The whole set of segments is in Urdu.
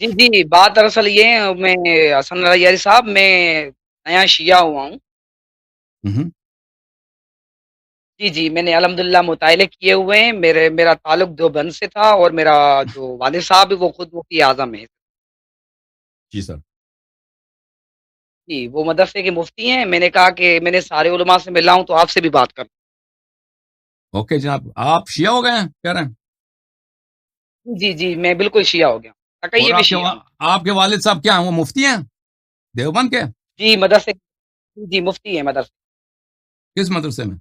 جی جی، بات دراصل یہ ہے، میں حسن یاری صاحب، میں نیا شیعہ ہوا ہوں۔ ہوں، جی جی، میں نے الحمدللہ مطالعے کیے ہوئے ہیں، میرا تعلق دیوبند سے تھا، اور میرا جو والد صاحب ہے وہ خود مفتی اعظم ہیں۔ جی سر. جی، وہ مدرسے کے مفتی ہیں، میں نے کہا کہ میں نے سارے علماء سے ملا ہوں تو آپ سے بھی بات کروں۔ اوکے جناب، آپ شیعہ ہو گئے ہیں کہہ رہے ہیں؟ جی جی، میں بالکل شیعہ ہو گیا ہوں، اور تقیّ میں شیعہ ہوں۔ آپ کے والد صاحب کیا ہیں، وہ مفتی ہیں دیوبند کے؟ جی، مدرسے جی، مفتی ہیں مدرسے۔ کس مدرسے میں؟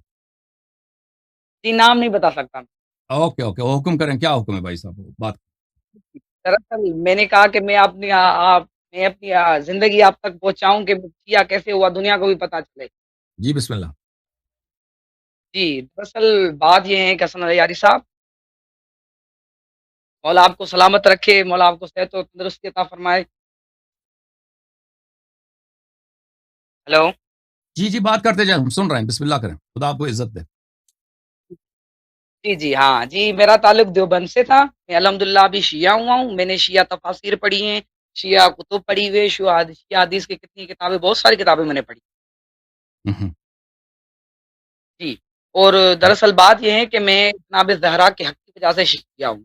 جی، نام نہیں بتا سکتا میں۔ اوکے اوکے، وہ حکم کریں، کیا حکم ہے بھائی صاحب، بات. دراصل میں نے کہا کہ میں اپنی زندگی آپ تک پہنچاؤں کہ شیعہ کیسے ہوا، دنیا کو بھی پتہ چلے۔ جی بسم اللہ. جی، دراصل بات یہ ہے کہ حسن یاری صاحب، مولا آپ کو سلامت رکھے، مولا آپ کو صحت و تندرستی عطا فرمائے۔ ہیلو؟ جی جی، بات کرتے جائیں، ہم سن رہے ہیں، بسم اللہ کریں، خدا آپ کو عزت دے. جی جی ہاں جی، میرا تعلق دیوبند سے تھا، میں الحمدللہ ابھی شیعہ ہوا ہوں، میں نے شیعہ تفاسیر پڑھی ہیں، شیعہ کتب پڑھی ہوئے، شیعہ حدیث کی کتنی کتابیں، بہت ساری کتابیں میں نے پڑھی۔ ہوں، جی، اور دراصل بات یہ ہے کہ میں جناب زہرا کے حق کی وجہ سے شیعہ ہوں۔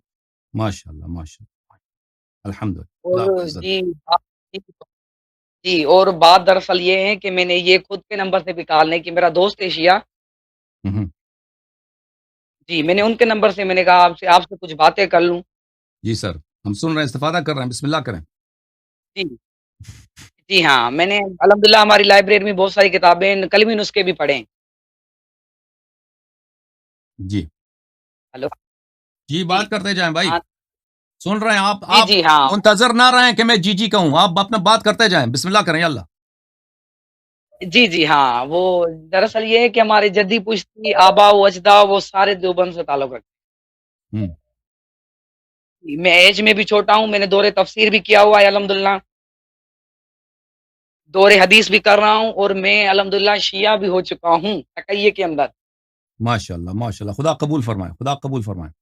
ماشاء اللہ ماشاء اللہ، الحمد للہ، خدا آپ کو اور عزت دے. جی، اور بات دراصل یہ ہے کہ میں نے یہ خود کے نمبر سے نکالنے کی، میرا دوست ہے شیعہ، ہوں، جی، میں نے ان کے نمبر سے میں نے کہا آپ سے کچھ باتیں کر لوں۔ جی سر، ہم سن رہے ہیں، استفادہ کر رہے ہیں، بسم اللہ کریں. جی، جی ہاں، میں نے الحمدللہ ہماری لائبریری میں بہت ساری کتابیں، قلمی نسخے بھی پڑھے ہیں۔ جی ہیلو؟ جی، جی، بات کرتے جائیں بھائی، ہاں، سن رہے ہیں آپ جی، آپ جی ہاں، منتظر نہ رہیں کہ میں جی جی کہوں، آپ اپنا بات کرتے جائیں، بسم اللہ کریں، یا اللہ. جی، جی ہاں، وہ دراصل یہ ہے کہ ہمارے جدی پشتی آبا و اجداد وہ سارے دیوبند سے تعلق رکھتے ہوں، ہیں۔ میں ایج میں بھی چھوٹا ہوں، میں نے دور تفسیر بھی کیا ہوا ہے الحمدللہ، دور حدیث بھی کر رہا ہوں، اور میں الحمدللہ شیعہ بھی ہو چکا ہوں تقیّے کے اندر۔ ماشاء اللہ ماشاء اللہ، خدا قبول فرمائے، خدا قبول فرمائے.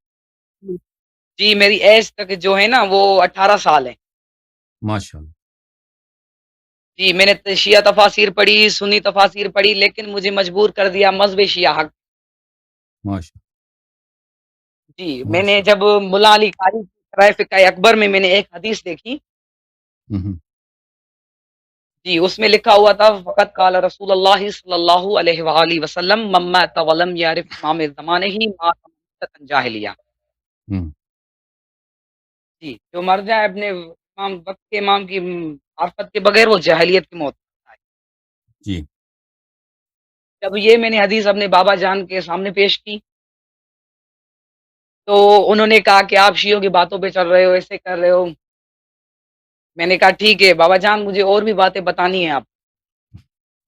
جی، میری ایج تک جو ہے نا وہ 18 سال ہے۔ ماشاء اللہ جی، میں نے شیعہ تفاسیر پڑھی، سنی تفاسیر پڑھی، لیکن مجھے مجبور کر دیا مذہب شیعہ حق۔ ماشاء جی، میں نے ماشاء جب ملا علی قاری کی شرح فقہ اکبر میں نے ایک حدیث دیکھی، اللہ. جی، اس میں لکھا ہوا تھا فقط قال رسول اللہ صلی اللہ علیہ وآلہ وسلم من مات ولم یعرف امام زمانہ مات موتۃ جاہلیہ۔ ہوں، جی، جو مر جائے اپنے امام وقت کے امام کی معرفت کے بغیر وہ جاہلیت کی موت مرتا ہے۔ جی جب یہ میں نے حدیث اپنے بابا جان کے سامنے پیش کی تو انہوں نے کہا کہ آپ شیعوں کی باتوں پہ چل رہے ہو، ایسے کر رہے ہو۔ میں نے کہا ٹھیک ہے بابا جان، مجھے اور بھی باتیں بتانی ہیں آپ،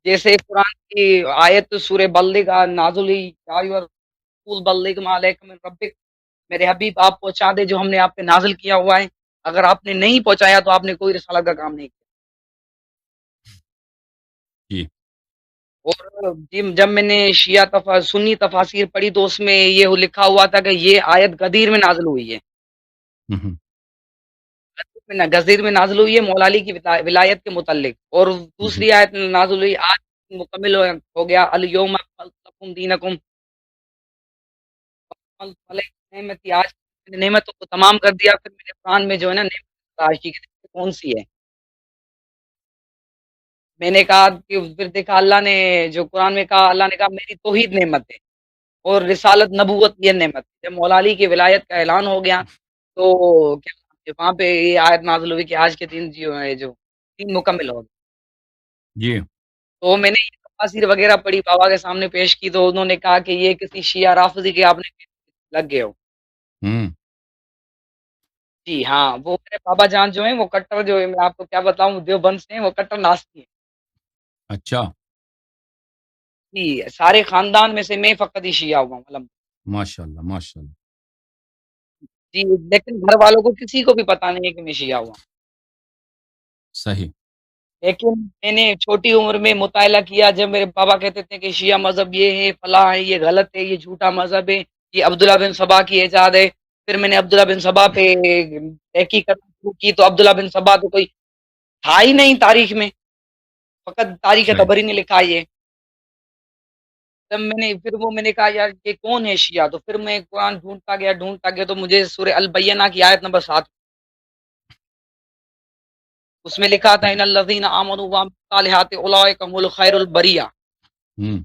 جیسے قرآن کی آیت سورہ بلغ نازل ہوئی، یا ایھا الرسول بلغ ما علیک من ربک، میرے حبیب آپ پہنچا دے جو ہم نے آپ پہ نازل کیا ہوا ہے، اگر آپ نے نہیں پہنچایا تو آپ نے کوئی رسالت کا کام نہیں کیا۔ جی اور جب میں نے سنی تفاسیر پڑھی تو اس میں یہ لکھا ہوا تھا کہ یہ آیت غدیر میں نازل ہوئی ہے، ہوں، غزیر میں نازل ہوئی ہے مولا علی کی ولایت کے متعلق، اور ہوں، دوسری آیت نازل ہوئی آج مکمل ہو گیا الیوم اکملت لکم دینکم، نعمتی آج میں نے نعمتوں کو تمام کر دیا۔ پھر میں نے قرآن میں جو ہے نا نعمت تلاشی کی کون سی ہے، میں نے کہا کہ پھر دیکھا اللہ نے جو قرآن میں کہا، اللہ نے کہا میری توحید نعمت ہے اور رسالت نبوت یہ نعمت ہے۔ جب مولا علی کی ولایت کا اعلان ہو گیا تو کیا وہاں پہ یہ آیت نازل ہوئی کہ آج کے دن جو ہے جو دین مکمل ہو گیا۔ جی تو میں نے یہ تفاسیر وغیرہ پڑھی، بابا کے سامنے پیش کی تو انہوں نے کہا کہ یہ کسی شیعہ رافضی کے آپ نے لگ گئے ہو۔ ہوں، جی ہاں، وہ میرے بابا جان جو ہیں وہ کٹر جو ہے میں آپ کو کیا بتاؤں دیوبند سے ہیں، وہ کٹر ناستی ہیں۔ اچھا، جی، سارے خاندان میں سے میں فقط ہی شیعہ ہوا ہوں ماشاء اللہ ماشاء اللہ، جی، لیکن گھر والوں کو کسی کو بھی پتہ نہیں ہے کہ میں شیعہ ہوا ہوں۔ صحیح. لیکن میں نے چھوٹی عمر میں مطالعہ کیا، جب میرے بابا کہتے تھے کہ شیعہ مذہب یہ ہے، فلاں ہے، یہ غلط ہے، یہ جھوٹا مذہب ہے، یہ عبداللہ بن سبا کی ایجاد ہے، پھر میں نے عبداللہ بن سبا پہ تحقیق کرنا شروع کی، تو عبداللہ بن سبا تو کوئی تھا ہی نہیں تاریخ میں، فقط تاریخ صحیح طبری نے لکھا یہ. تب میں نے کہا یار یہ کون ہے شیعہ، تو پھر میں قرآن ڈھونڈتا گیا تو مجھے سورہ البینہ کی آیت نمبر 7 اس میں لکھا تھا ان الذین آمنوا وعملوا الصالحات اولئک هم الخیر البریہ. ہم،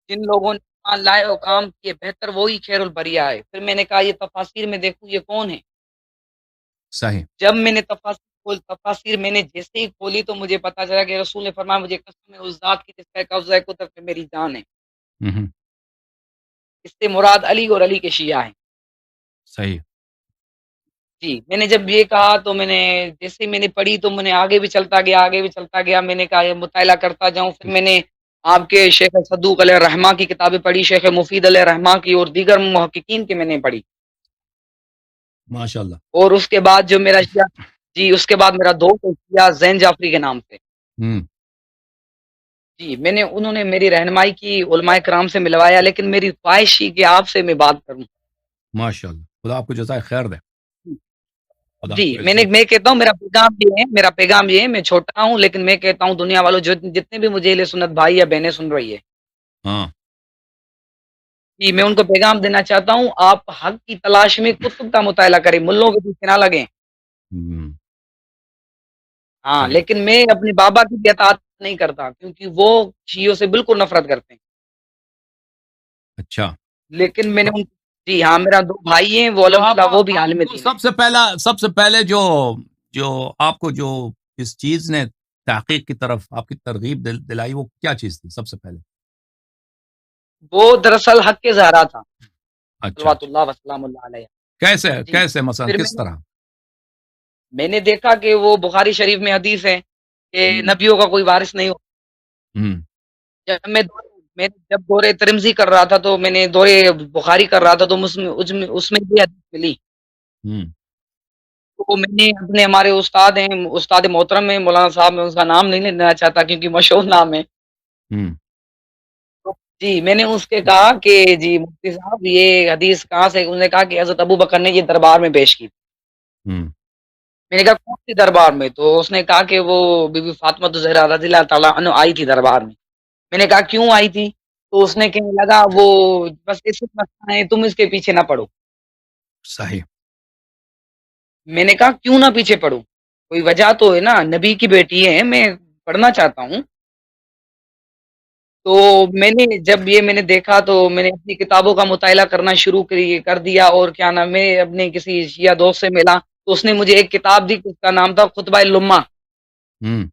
جن لوگوں نے ایمان لائے اور کام کیے بہتر وہی خیر البریہ ہے. پھر میں نے کہا یہ تفاسیر میں دیکھوں یہ کون ہے. صحیح جب میں نے تفاسیر میں نے جیسے ہی کھولی تو مجھے پتا چلا کہ رسول نے فرمایا مجھے قسم ہے اس ذات کی جس کا قبضہ قدرت میں میری جان ہے. ہم، اس سے مراد علی اور علی کے شیعہ ہیں. صحیح جی میں نے جب یہ کہا تو میں نے جیسے میں نے پڑھی تو میں نے آگے بھی چلتا گیا. میں نے کہا یہ مطالعہ کرتا جاؤں. پھر میں نے آپ کے شیخ صدوق علیہ الرحمہ کی کتابیں پڑھی، شیخ مفید علیہ الرحمہ کی اور دیگر محققین کی میں نے پڑھی. ماشاء اللہ. اور اس کے بعد جو میرا شیعہ اس کے بعد میرا دوست ہے شیعہ زین جعفری کے نام سے. ہم، جی انہوں نے میری رہنمائی کی، علماء کرام سے ملوایا، لیکن میری خواہش تھی کہ آپ سے میں بات کروں. ماشاء اللہ، خدا آپ کو جزائے خیر دے. خدا جی آپ کو عزت. میں کہتا ہوں میرا پیغام یہ ہے، میں چھوٹا ہوں لیکن میں کہتا ہوں دنیا والوں جتنے بھی مجھے اہل سنت بھائی یا بہنیں سن رہی ہے، ہاں جی میں ان کو پیغام دینا چاہتا ہوں آپ حق کی تلاش میں کتب کا مطالعہ کریں، ملوں کے پیچھے نہ لگیں. ہم، ہاں صحیح لیکن میں اپنے بابا کی بھی اطاعت نہیں کرتا کیونکہ وہ شیعوں سے بالکل نفرت کرتے ہیں. اچھا. لیکن میں نے جی ہاں میرا دو بھائی ہیں وہ تو آپ الحمدللہ وہ بھی عالم کو دین ہیں. سب سے پہلے جو آپ کو جو اس چیز نے تحقیق کی طرف آپ کی ترغیب دلائی وہ کیا چیز تھی سب سے پہلے؟ وہ دراصل حق کے زہرا تھا اچھا صلوات اچھا. اللہ وسلام اللہ علیہ. جی کیسے مثلا پھر کس طرح؟ میں نے دیکھا کہ وہ بخاری شریف میں حدیث ہے کہ نبیوں کا کوئی وارث نہیں ہو. ہم، میں جب دورے ترمذی کر رہا تھا تو میں نے دورے بخاری کر رہا تھا تو اس میں بھی حدیث ملی. ہم، تو میں نے اپنے ہمارے استاد ہیں استاد محترم ہیں مولانا صاحب، میں اس کا نام نہیں لینا چاہتا کیونکہ مشہور نام ہے. ہم، جی میں نے اس کے کہا کہ جی مفتی صاحب یہ حدیث کہاں سے؟ انہوں نے کہا کہ حضرت ابو بکر نے یہ دربار میں پیش کی. ہم، میں نے کہا کون سی دربار میں؟ تو اس نے کہا کہ وہ بی بی فاطمہ زہرا رضی اللہ تعالیٰ عنہ آئی تھی دربار میں. میں نے کہا کیوں آئی تھی؟ تو اس نے کہنے لگا وہ بس اس مسئلہ ہے تم اس کے پیچھے نہ پڑو. صحیح. میں نے کہا کیوں نہ پیچھے پڑوں؟ کوئی وجہ تو ہے نا، نبی کی بیٹی ہے، میں پڑھنا چاہتا ہوں. تو میں نے دیکھا تو میں نے اپنی کتابوں کا مطالعہ کرنا شروع کر دیا. اور کیا نام ہے اپنے کسی شیعہ دوست سے ملا تو اس نے مجھے ایک کتاب دی، اس کا نام تھا خطبہ لمہ. ہم.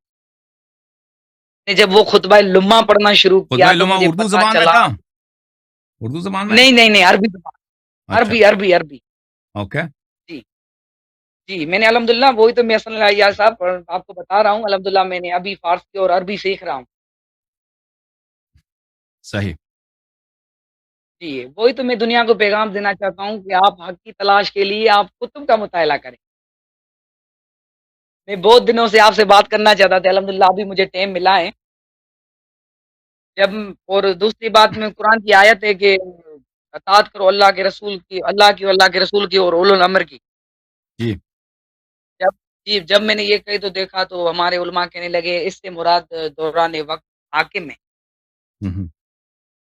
جب وہ خطبہ لمہ پڑھنا شروع کیا خطبہ تو لمحہ مجھے اردو پتا زبان میں چلا. تھا؟ اردو زبان میں؟ نہیں عربی زبان. اچھا. عربی. اوکے. جی جی میں نے الحمدللہ وہی تو میں صلی اللہ صاحب آپ کو بتا رہا ہوں الحمدللہ میں نے ابھی فارسی اور عربی سیکھ رہا ہوں. صحیح. جی وہی تو میں دنیا کو پیغام دینا چاہتا ہوں کہ آپ حق کی تلاش کے لیے آپ کتب کا مطالعہ کریں. میں بہت دنوں سے آپ سے بات کرنا چاہتا تھا، الحمدللہ ابھی مجھے ٹائم ملا ہے. اور دوسری بات میں قرآن کی آیت ہے کہ اطاعت کرو اللہ کے رسول کی اور اللہ کے رسول کی اور اولو الامر کی. جی. جب میں نے یہ کہی تو دیکھا تو ہمارے علماء کہنے لگے اس سے مراد دوران وقت حاکم ہے. ہم،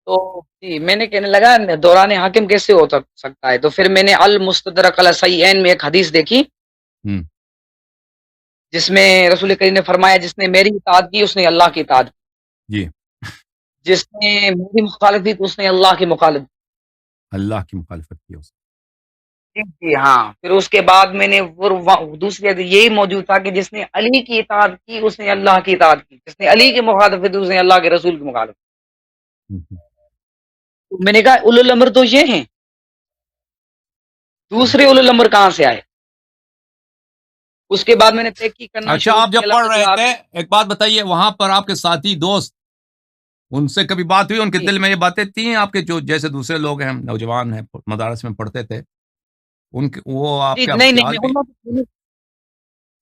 تو جی میں نے کہنے لگا دوران حاکم کیسے ہو سکتا ہے؟ تو پھر میں نے المستدرک علی الصحیحین میں ایک حدیث دیکھی ہم، جس میں رسول کریم نے فرمایا جس نے میری اطاعت کی اس نے اللہ کی اطاعت کی، جی. جس نے میری مخالفت کی تو اس نے اللہ کی مخالفت اللہ کی مخالفت کی اس کی. جی ہاں پھر اس کے بعد میں نے دوسری یہی موجود تھا کہ جس نے علی کی اطاعت کی اس نے اللہ کی اطاعت کی، جس نے علی کی مخالفت کی اس نے اللہ کے رسول کی مخالفت کی. ہم، میں نے کہا اولو الامر تو یہ ہیں، دوسرے اولو الامر کہاں سے آئے؟ اس کے بعد میں نے تحقیق کرنا اچھا. شروع آپ جب کیا. پڑھ رہے تھے ایک بات بتائیے، وہاں پر آپ کے ساتھی دوست ان سے کبھی بات ہوئی؟ ان کے جی دل میں یہ باتیں تھیں آپ کے جو جیسے دوسرے لوگ ہیں نوجوان ہیں مدارس میں پڑھتے تھے وہ آپ جی کے نہیں خیال بھی؟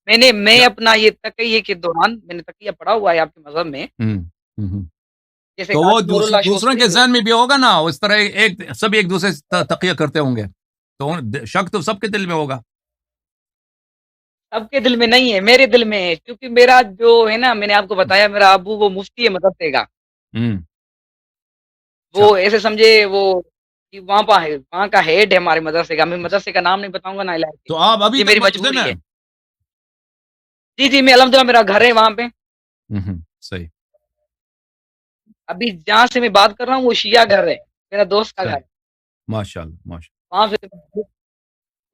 میں کیا؟ اپنا یہ تقیہ کے دوران میں نے تقیہ پڑھا ہوا ہے آپ کے مذہب میں، ہم، ہم. جیسے تو وہ قاضی نور اللہ دوسروں شوستری کے ہے. ذہن میں بھی ہوگا نا اس طرح سب ایک دوسرے سے تقیہ کرتے ہوں گے. تو شک تو سب کے دل میں ہوگا. سب کے دل میں نہیں ہے، میرے دل میں ہے، کیونکہ میرا جو ہے نا، میں نے آپ کو بتایا میرا ابو وہ مفتی ہے مدرسے کا. ہوں. وہ اچھا. ایسے سمجھے وہ کہ وہاں کا ہیڈ ہے ہمارے مدرسے کا. میں مدرسے کا نام نہیں بتاؤں گا نا علاقے. تو آپ ابھی یہ تک میری مسجد مجبوری میں ہے. ہیں؟ جی، میں الحمدللہ میرا گھر ہے وہاں پہ. صحیح. ابھی جہاں سے میں بات کر رہا ہوں وہ شیعہ گھر ہے، میرا دوست کا گھر. صحیح. ماشاء اللہ ماشاء وہاں سے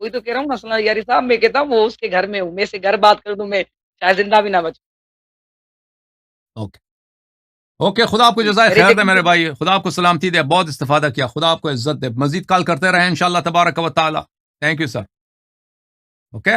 وہی تو کہہ رہا ہوں نا سنا یاری صاحب، میں کہتا ہوں وہ اس کے گھر میں ہوں. میں سے گھر بات کر دوں میں شاید زندہ بھی نہ بچوں. اللہ. Okay okay. خدا آپ کو جی جزائے میرے خیر دے میرے لیکن بھائی. خدا آپ کو سلامتی دے. بہت استفادہ کیا. خدا آپ کو عزت دے. مزید کال کرتے رہیں انشاءاللہ تبارک و تعالی. Thank you sir. اوکے.